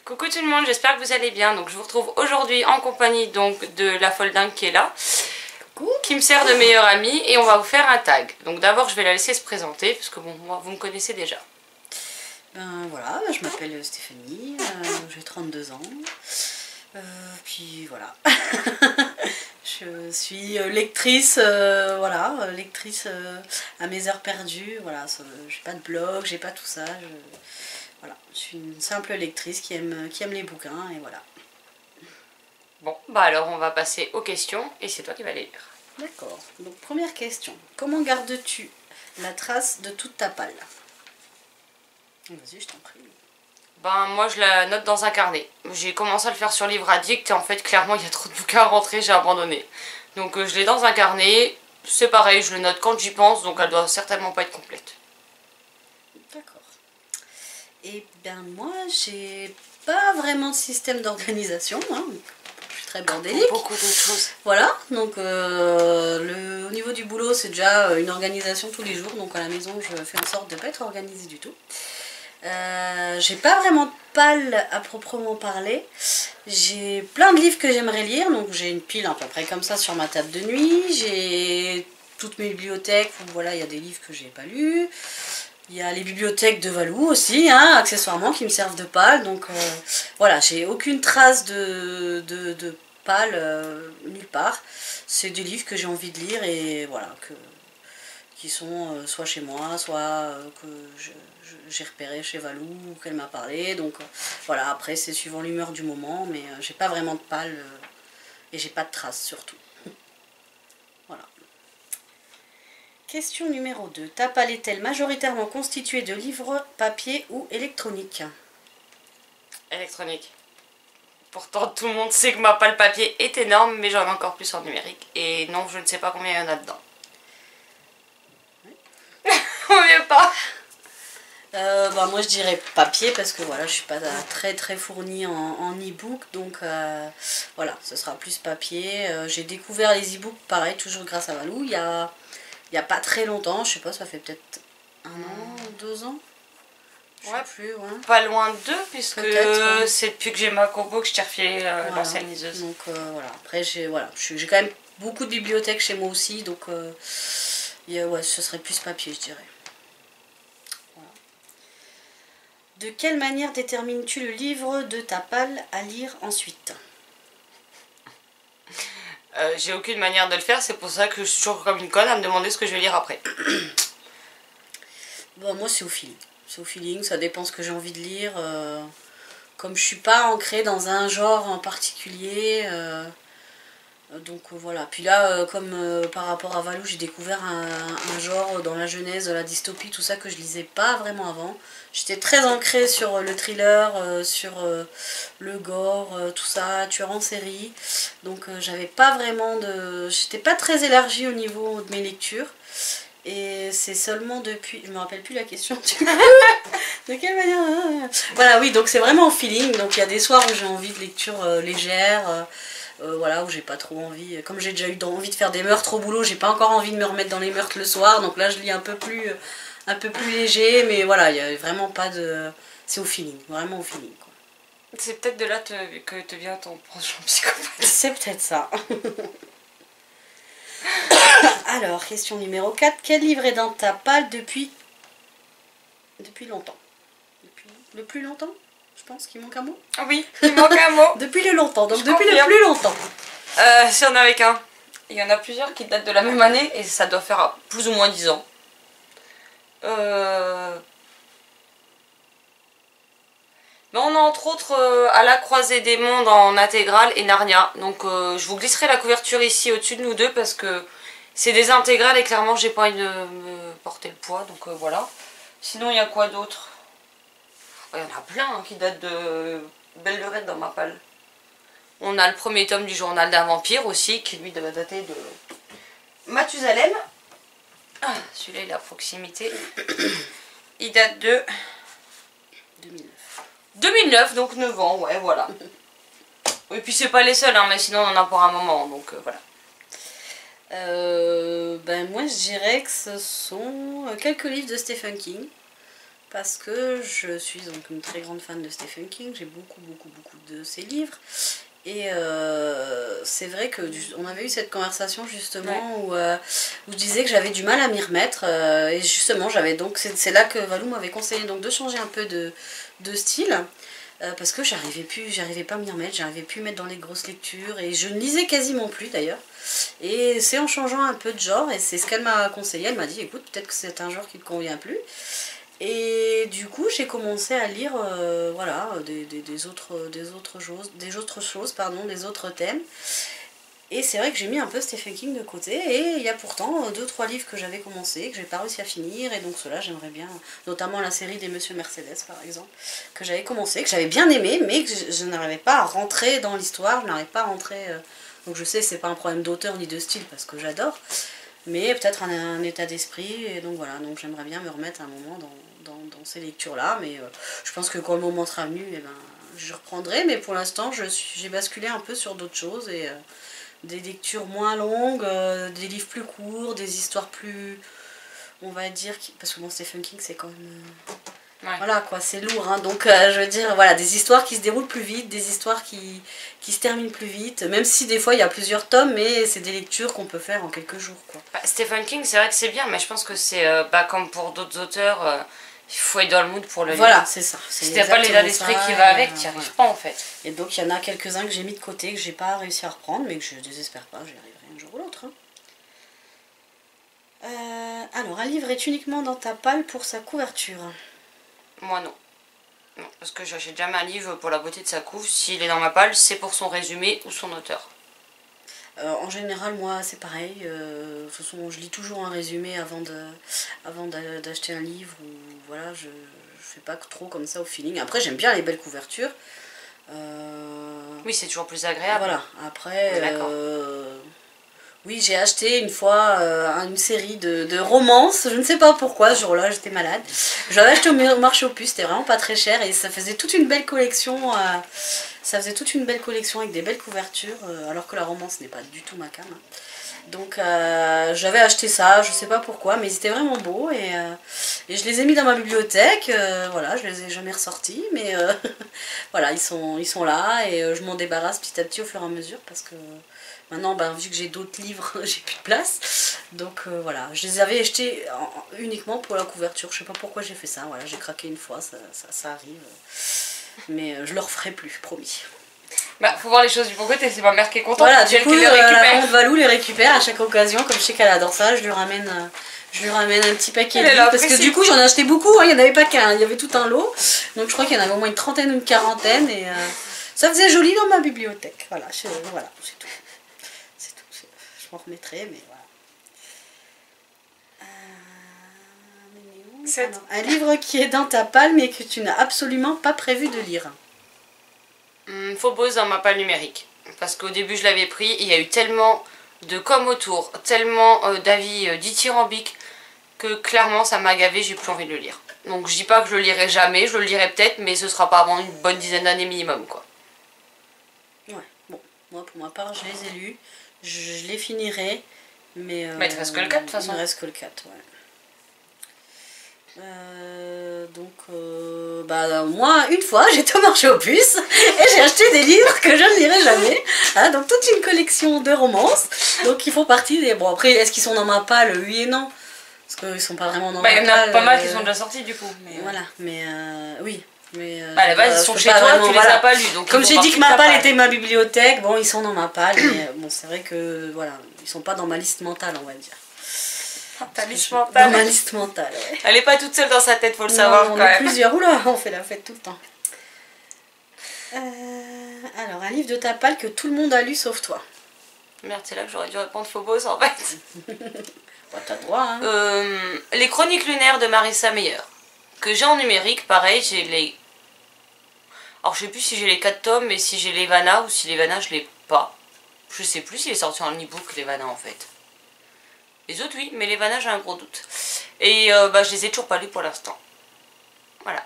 Coucou tout le monde, j'espère que vous allez bien. Donc je vous retrouve aujourd'hui en compagnie donc de la folle dingue qui est là, qui me sert de meilleure amie, et on va vous faire un tag. Donc d'abord je vais la laisser se présenter parce que bon, moi vous me connaissez déjà. Ben voilà, je m'appelle Stéphanie, j'ai 32 ans, puis voilà. Je suis lectrice, voilà, lectrice à mes heures perdues, voilà, j'ai pas de blog, j'ai pas tout ça, voilà, je suis une simple lectrice qui aime les bouquins, et voilà. Bon, bah alors on va passer aux questions, et c'est toi qui vas les lire. D'accord, donc première question, comment gardes-tu la trace de toute ta palle? Vas-y, je t'en prie. Ben moi je la note dans un carnet. J'ai commencé à le faire sur Livre Addict et en fait clairement il y a trop de bouquins à rentrer, j'ai abandonné. Donc je l'ai dans un carnet, c'est pareil, je le note quand j'y pense, donc elle doit certainement pas être complète. D'accord. Et bien moi j'ai pas vraiment de système d'organisation, hein. Je suis très bordélique. Beaucoup d'autres choses. Voilà, donc au niveau du boulot c'est déjà une organisation tous les jours, donc à la maison je fais en sorte de ne pas être organisée du tout. J'ai pas vraiment de palle à proprement parler. J'ai plein de livres que j'aimerais lire, donc j'ai une pile à peu près comme ça sur ma table de nuit. J'ai toutes mes bibliothèques où voilà, il y a des livres que j'ai pas lus. Il y a les bibliothèques de Valou aussi, hein, accessoirement, qui me servent de palle. Donc voilà, j'ai aucune trace de palle nulle part. C'est des livres que j'ai envie de lire et voilà, qui sont soit chez moi, soit que j'ai repéré chez Valou ou qu'elle m'a parlé. Donc voilà, après c'est suivant l'humeur du moment, mais j'ai pas vraiment de palle et j'ai pas de traces surtout. Voilà. Question numéro 2. Ta palle est-elle majoritairement constituée de livres, papier ou électronique? Électronique. Pourtant tout le monde sait que ma palle papier est énorme, mais j'en ai encore plus en numérique. Et non, je ne sais pas combien il y en a dedans. Combien pas? Bah moi je dirais papier parce que voilà, je suis pas très fournie en e-book, donc voilà, ce sera plus papier. J'ai découvert les e-books pareil, toujours grâce à Valou, il y a pas très longtemps, je sais pas, ça fait peut-être 1 an, 2 ans, je sais plus, ouais. Pas loin de 2, puisque ouais. c'est depuis que j'ai ma combo que je t'ai refilé l'ancienne liseuse. Donc voilà, après j'ai quand même beaucoup de bibliothèques chez moi aussi, donc ouais, ce serait plus papier je dirais. De quelle manière détermines-tu le livre de ta palle à lire ensuite? J'ai aucune manière de le faire, c'est pour ça que je suis toujours comme une conne à me demander ce que je vais lire après. Bon, moi c'est au feeling. C'est au feeling, ça dépend ce que j'ai envie de lire. Comme je suis pas ancrée dans un genre en particulier, donc voilà. Puis là, comme par rapport à Valou, j'ai découvert un genre dans la jeunesse, la dystopie, tout ça que je lisais pas vraiment avant. J'étais très ancrée sur le thriller, sur le gore, tout ça, tueur en série. Donc j'avais pas vraiment de... J'étais pas très élargie au niveau de mes lectures. Et c'est seulement depuis... Je me rappelle plus la question du coup. De quelle manière... Voilà, oui, donc c'est vraiment au feeling. Donc il y a des soirs où j'ai envie de lecture légère. Voilà, où j'ai pas trop envie, comme j'ai déjà eu envie de faire des meurtres au boulot, j'ai pas encore envie de me remettre dans les meurtres le soir, donc là je lis un peu plus léger, mais voilà, il y a vraiment pas de... C'est au feeling, vraiment au feeling, quoi. C'est peut-être de là que te vient ton prochain psychopathe. C'est peut-être ça. Alors, question numéro 4, quel livre est dans ta palle depuis longtemps? Depuis le plus longtemps? Je pense qu'il manque un mot. Oui, il manque un mot. Depuis le longtemps, donc je depuis confirme. le plus longtemps. Si on avait qu'un. Il y en a plusieurs qui datent de la même année et ça doit faire plus ou moins 10 ans. Mais on a entre autres À la croisée des mondes en intégrale et Narnia. Donc je vous glisserai la couverture ici au-dessus de nous deux parce que c'est des intégrales et clairement j'ai pas envie de me porter le poids. Donc voilà. Sinon il y a quoi d'autre? Il y en a plein hein, qui datent de belle lurette dans ma palle. On a le premier tome du journal d'un vampire aussi, qui lui doit dater de Mathusalem. Ah, celui-là il est à proximité. Il date de 2009. 2009, donc 9 ans, ouais, voilà. Et puis c'est pas les seuls, hein, mais sinon on en a pour un moment, donc voilà. Ben moi je dirais que ce sont quelques livres de Stephen King. parce que je suis donc une très grande fan de Stephen King, j'ai beaucoup de ses livres. Et c'est vrai que on avait eu cette conversation justement où je disais que j'avais du mal à m'y remettre et justement j'avais donc c'est là que Valou m'avait conseillé donc de changer un peu de style parce que j'arrivais pas à m'y remettre, j'arrivais plus à mettre dans les grosses lectures et je ne lisais quasiment plus d'ailleurs. Et c'est en changeant un peu de genre et c'est ce qu'elle m'a conseillé, elle m'a dit écoute peut-être que c'est un genre qui te convient plus. Et du coup, j'ai commencé à lire voilà, des autres choses, pardon, des autres thèmes. Et c'est vrai que j'ai mis un peu Stephen King de côté. Et il y a pourtant 2-3 livres que j'avais commencé, que j'ai pas réussi à finir. Et donc ceux-là, j'aimerais bien, notamment la série des Monsieur Mercedes, par exemple, que j'avais commencé, que j'avais bien aimé, mais que je n'arrivais pas à rentrer dans l'histoire. Je n'arrivais pas à rentrer... Donc je sais, c'est pas un problème d'auteur ni de style, parce que j'adore. Mais peut-être un état d'esprit. Et donc voilà, donc j'aimerais bien me remettre un moment dans ces lectures-là, mais je pense que quand le moment sera venu, eh ben, je reprendrai, mais pour l'instant, j'ai basculé un peu sur d'autres choses, et des lectures moins longues, des livres plus courts, des histoires plus, on va dire, parce que bon, Stephen King, c'est quand même... Voilà quoi, c'est lourd, hein, donc je veux dire, voilà, des histoires qui se déroulent plus vite, des histoires qui se terminent plus vite, même si des fois il y a plusieurs tomes, mais c'est des lectures qu'on peut faire en quelques jours, quoi. Stephen King, c'est vrai que c'est bien, mais je pense que c'est comme pour d'autres auteurs... il faut être dans le mood pour le lire. Voilà, c'est ça. Si t'as pas l'état d'esprit qui va avec, t'y arrives pas en fait. Et donc il y en a quelques-uns que j'ai mis de côté, que j'ai pas réussi à reprendre, mais que je désespère pas, j'y arriverai un jour ou l'autre. Hein. Alors, un livre est uniquement dans ta palle pour sa couverture? Moi non. Non, parce que j'achète jamais un livre pour la beauté de sa couve. S'il est dans ma palle, c'est pour son résumé ou son auteur. En général, moi, c'est pareil. De toute façon, je lis toujours un résumé avant d'acheter un livre. Ou, voilà, je fais pas trop comme ça au feeling. Après, j'aime bien les belles couvertures. Oui, c'est toujours plus agréable. Voilà, après... oui, j'ai acheté une fois une série de romances. Je ne sais pas pourquoi, ce jour-là, j'étais malade. Je l'avais acheté au marché aux puces, c'était vraiment pas très cher. Et ça faisait toute une belle collection... avec des belles couvertures, alors que la romance n'est pas du tout ma came. Donc j'avais acheté ça, je sais pas pourquoi, mais ils étaient vraiment beaux et je les ai mis dans ma bibliothèque. Voilà, je les ai jamais ressortis, mais voilà, ils sont là et je m'en débarrasse petit à petit au fur et à mesure parce que maintenant, ben, vu que j'ai d'autres livres, j'ai plus de place. Donc voilà, je les avais achetés uniquement pour la couverture. Je sais pas pourquoi j'ai fait ça. Voilà, j'ai craqué une fois, ça arrive. Mais je le referai plus, promis. Bah, faut voir les choses du bon côté, c'est ma mère qui est contente. Voilà, du coup, la maman de Valou les récupère à chaque occasion, comme je sais qu'elle adore ça, je lui ramène un petit paquet de livres, parce que du coup j'en ai acheté beaucoup, hein, il n'y en avait pas qu'un, il y avait tout un lot, donc je crois qu'il y en avait au moins une trentaine ou une quarantaine, et ça faisait joli dans ma bibliothèque, voilà, voilà, c'est tout. Je m'en remettrai, mais voilà. Alors, un livre qui est dans ta palle, mais que tu n'as absolument pas prévu de lire. Phobos dans ma palle numérique. Parce qu'au début je l'avais pris, il y a eu tellement de com autour, tellement d'avis dithyrambiques que clairement ça m'a gavé, j'ai plus envie de le lire. Donc je dis pas que je le lirai jamais, je le lirai peut-être, mais ce sera pas avant une bonne dizaine d'années minimum quoi. Ouais, bon, moi pour ma part je les ai lus, je les finirai, mais... il te reste que le 4 de toute façon. Il me reste que le 4, ouais. Bah, moi, une fois, j'étais au marché aux puces et j'ai acheté des livres que je ne lirai jamais. Hein, donc, toute une collection de romances. Donc, ils font partie des... Bon, après, est-ce qu'ils sont dans ma palle? Oui et non. Parce qu'ils sont pas vraiment dans ma palle. Il y en a pas mal qui sont déjà sortis, du coup. Mais voilà, mais oui. Mais, à la base, ils sont chez toi, tu les as pas lus. Donc comme j'ai dit que ma palle était ma bibliothèque, bon, ils sont dans ma palle. Mais bon, c'est vrai que, voilà, ils sont pas dans ma liste mentale, on va dire. Ta liste mentale. Dans ma liste mentale, ouais. Elle est pas toute seule dans sa tête, faut le savoir quand même. On est plusieurs, oula, on fait la fête tout le temps. Alors, un livre de ta palle que tout le monde a lu sauf toi. Merde, c'est là que j'aurais dû répondre Phobos en fait. Bah, t'as le droit, hein. Les Chroniques lunaires de Marissa Meyer. Que j'ai en numérique, pareil, j'ai les... Alors je sais plus si j'ai les 4 tomes, mais si j'ai les Levana ou si les Levana je l'ai pas. Je sais plus s'il est sorti en e-book, les Levana en fait. Les autres oui, mais les Levana j'ai un gros doute. Et je les ai toujours pas lus pour l'instant. Voilà.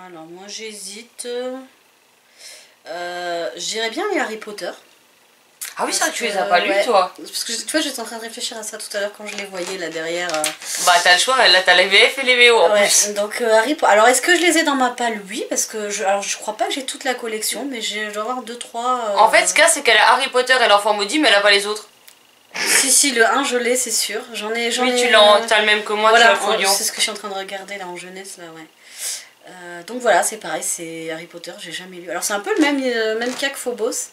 Alors moi j'hésite. J'irais bien les Harry Potter. Ah oui, c'est vrai que tu les as pas lus, toi. Parce que tu vois, j'étais en train de réfléchir à ça tout à l'heure quand je les voyais là derrière. Bah, t'as le choix, là, t'as les VF et les VO en plus. Donc, Harry Potter. Alors, est-ce que je les ai dans ma palle? Oui, parce que je crois pas que j'ai toute la collection, mais je dois avoir 2-3. En fait, ce qu'il y a, c'est qu'elle a Harry Potter et l'enfant maudit, mais elle a pas les autres. Si, le 1, je l'ai, c'est sûr. J'en ai. Oui, t'as le même que moi, voilà, tu as le Folio. c'est ce que je suis en train de regarder là en jeunesse, là, ouais. Donc voilà, c'est pareil, c'est Harry Potter, j'ai jamais lu. Alors, c'est un peu le même cas que Phobos.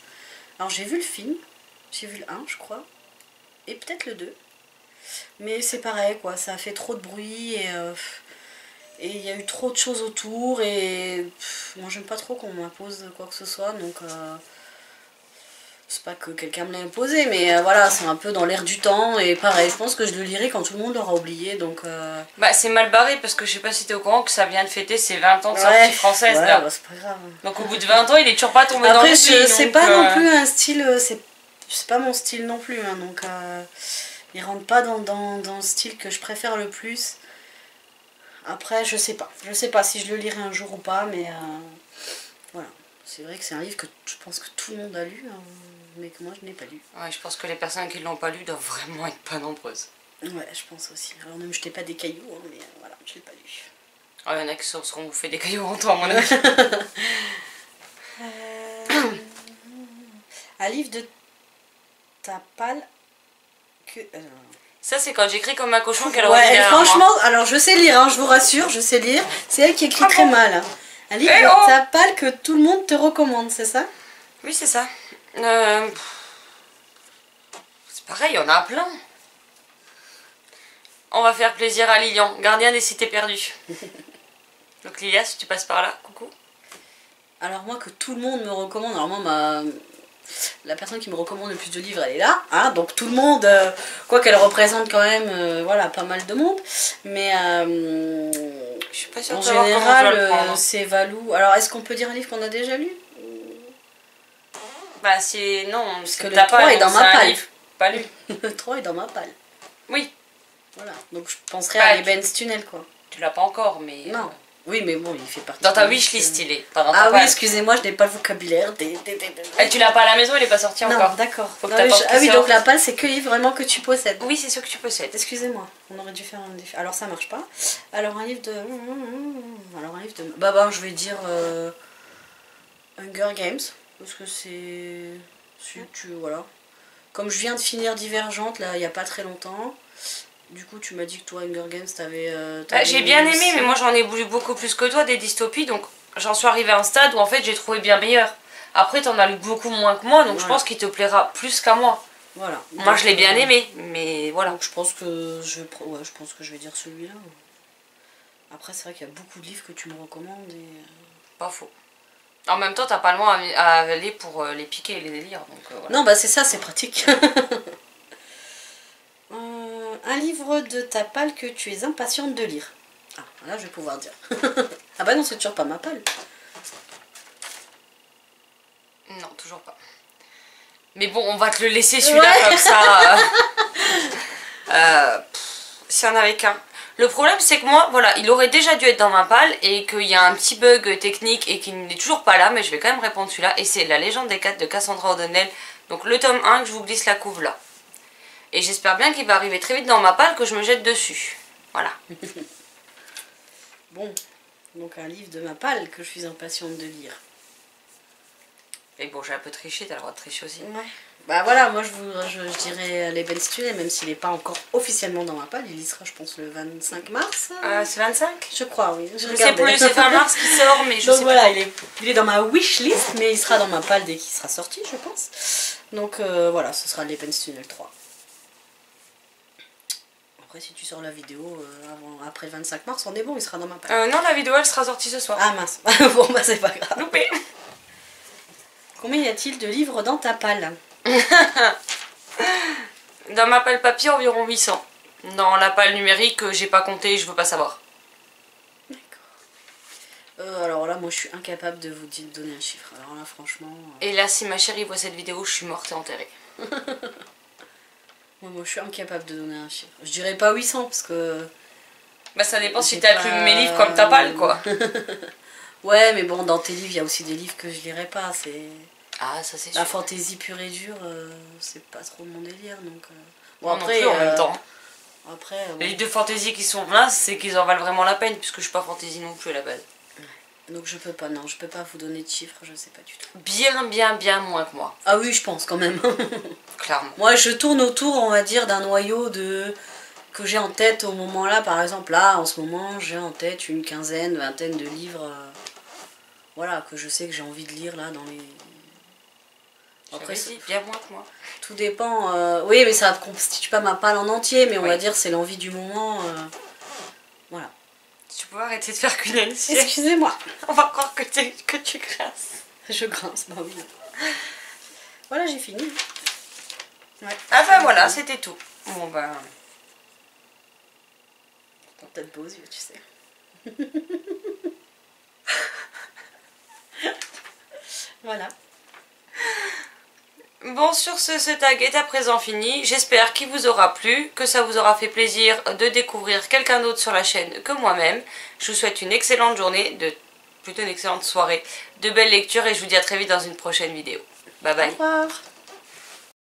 Alors, j'ai vu le film, j'ai vu le 1, je crois, et peut-être le 2. Mais c'est pareil, quoi, ça a fait trop de bruit et il y a eu trop de choses autour et moi j'aime pas trop qu'on m'impose quoi que ce soit, donc c'est pas que quelqu'un me l'a imposé, mais voilà, c'est un peu dans l'air du temps et pareil, je pense que je le lirai quand tout le monde l'aura oublié, donc... Bah c'est mal barré parce que je sais pas si t'es au courant que ça vient de fêter ses 20 ans de sortie française là. Bah, c'est pas grave. Donc au bout de 20 ans il est toujours pas tombé dans le l'oubli. C'est pas non plus un style, c'est pas mon style non plus, hein, donc il rentre pas dans le style que je préfère le plus. Après, je sais pas si je le lirai un jour ou pas, mais voilà. C'est vrai que c'est un livre que je pense que tout le monde a lu, hein, mais que moi je n'ai pas lu. Ouais, je pense que les personnes qui l'ont pas lu doivent vraiment être pas nombreuses. Ouais, je pense aussi. Alors ne me jetez pas des cailloux, hein, mais voilà, je l'ai pas lu. Ah, il y en a qui se seront bouffés des cailloux en toi, à mon avis. Un livre de ta palle que... Ça, c'est quand j'écris comme un cochon qu'elle ouais, revient franchement, alors je sais lire, hein, je vous rassure, je sais lire. C'est elle qui écrit très mal. Hein. Un livre de ta palle que tout le monde te recommande, c'est ça? Oui, c'est ça. C'est pareil, il y en a plein. On va faire plaisir à Lilian, gardien des cités perdues. Donc Lilia, si tu passes par là, coucou. Alors moi, que tout le monde me recommande, alors moi, la personne qui me recommande le plus de livres, elle est là, hein, donc tout le monde, quoi qu'elle représente quand même, voilà, pas mal de monde, mais je suis pas sûre en de savoir général, c'est Valou. Alors, est-ce qu'on peut dire un livre qu'on a déjà lu? Bah c'est... non, parce que le 3 est dans ma palle. Pas lu. Le 3 est dans ma palle. Oui. Voilà, donc je penserais à l'Eben's Tunnel, quoi. Tu l'as pas encore, mais... Non. Oui, mais bon, il fait partie... Dans ta wishlist, il est, pas dans ta Ah palle. oui, excusez-moi, je n'ai pas le vocabulaire. Et tu l'as pas à la maison, il est pas sorti encore. Non, d'accord. Ah oui, donc la palle, c'est que livre vraiment que tu possèdes. Oui, c'est ce que tu possèdes. Excusez-moi, on aurait dû faire un défi. Alors ça marche pas. Alors un livre de... Bah, je vais dire Hunger Games, parce que c'est... Voilà. Comme je viens de finir Divergente, là, il n'y a pas très longtemps... Du coup, tu m'as dit que toi, Hunger Games, t'avais... j'ai bien aimé, mais moi j'en ai lu beaucoup plus que toi des dystopies, donc j'en suis arrivée à un stade où en fait j'ai trouvé bien meilleur. Après, t'en as lu beaucoup moins que moi, donc je pense qu'il te plaira plus qu'à moi. Voilà. Moi je l'ai bien aimé, mais voilà. Donc je pense que je vais dire celui-là. Après, c'est vrai qu'il y a beaucoup de livres que tu me recommandes et... Pas faux. En même temps, t'as pas le droit à aller pour les piquer et les lire, donc voilà. Non, bah c'est ça, c'est pratique. Un livre de ta palle que tu es impatiente de lire. Ah, là je vais pouvoir dire. Ah bah non, c'est toujours pas ma palle. Non, toujours pas. Mais bon, on va te le laisser celui-là comme ça. S'il y en avait qu'un. Le problème, c'est que moi, voilà, il aurait déjà dû être dans ma palle et qu'il y a un petit bug technique et qu'il n'est toujours pas là, mais je vais quand même répondre celui-là. Et c'est La Légende des 4 de Cassandra O'Donnell. Donc le tome 1, que je vous glisse la couve là. Et j'espère bien qu'il va arriver très vite dans ma palle, que je me jette dessus. Voilà. Bon, donc un livre de ma palle que je suis impatiente de lire. Et bon, j'ai un peu triché, t'as le droit de tricher aussi. Ouais. Bah voilà, moi je dirais l'Eben's Tunnel, même s'il n'est pas encore officiellement dans ma palle, il y sera je pense le 25 mars. C'est 25? Je crois, oui. Je sais plus, c'est fin mars qui sort, mais je donc sais voilà, pas. Il est dans ma wishlist, mais il sera dans ma palle dès qu'il sera sorti, je pense. Donc voilà, ce sera l'Eben's Tunnel 3. Après, si tu sors la vidéo après le 25 mars, on est bon, il sera dans ma palle. Non, la vidéo elle sera sortie ce soir. Ah mince, bon bah c'est pas grave. Loupé. Combien y a-t-il de livres dans ta palle? Dans ma palle papier, environ 800. Dans la palle numérique, j'ai pas compté, je veux pas savoir. D'accord. Alors là, moi je suis incapable de vous donner un chiffre. Alors là, franchement... Et là, si ma chérie voit cette vidéo, je suis morte et enterrée. Moi je suis incapable de donner un chiffre. Je dirais pas 800 parce que... Bah ça dépend si t'as inclus mes livres comme ta palle quoi. Ouais mais bon dans tes livres il y a aussi des livres que je lirai pas. Ah, ça c'est sûr. La fantaisie pure et dure, c'est pas trop mon délire, donc... Bon, Moi après, non plus, en même temps. Après, Les livres de fantasy qui sont là, c'est qu'ils en valent vraiment la peine, puisque je suis pas fantasy non plus à la base. donc je peux pas, non, je peux pas vous donner de chiffres, je sais pas du tout. Bien moins que moi. Ah oui, je pense quand même. Clairement. Moi, je tourne autour, on va dire, d'un noyau que j'ai en tête au moment là. Par exemple, là, en ce moment, j'ai en tête une quinzaine, vingtaine de livres, voilà, que je sais que j'ai envie de lire là dans les... Après, bien moins que moi. Tout dépend. Oui, mais ça ne constitue pas ma palle en entier, mais on va dire c'est l'envie du moment. Voilà. Tu peux arrêter de faire qu'une LC. Excusez-moi. On va croire que tu grinces. Je grince, bah oui. Voilà, j'ai fini. Ouais. Ah bah voilà, c'était tout. Bon bah... T'as peut-être beaux yeux, tu sais. Voilà. Bon, sur ce tag est à présent fini. J'espère qu'il vous aura plu, que ça vous aura fait plaisir de découvrir quelqu'un d'autre sur la chaîne que moi-même. Je vous souhaite une excellente journée, plutôt une excellente soirée, de belles lectures et je vous dis à très vite dans une prochaine vidéo. Bye bye. Au revoir.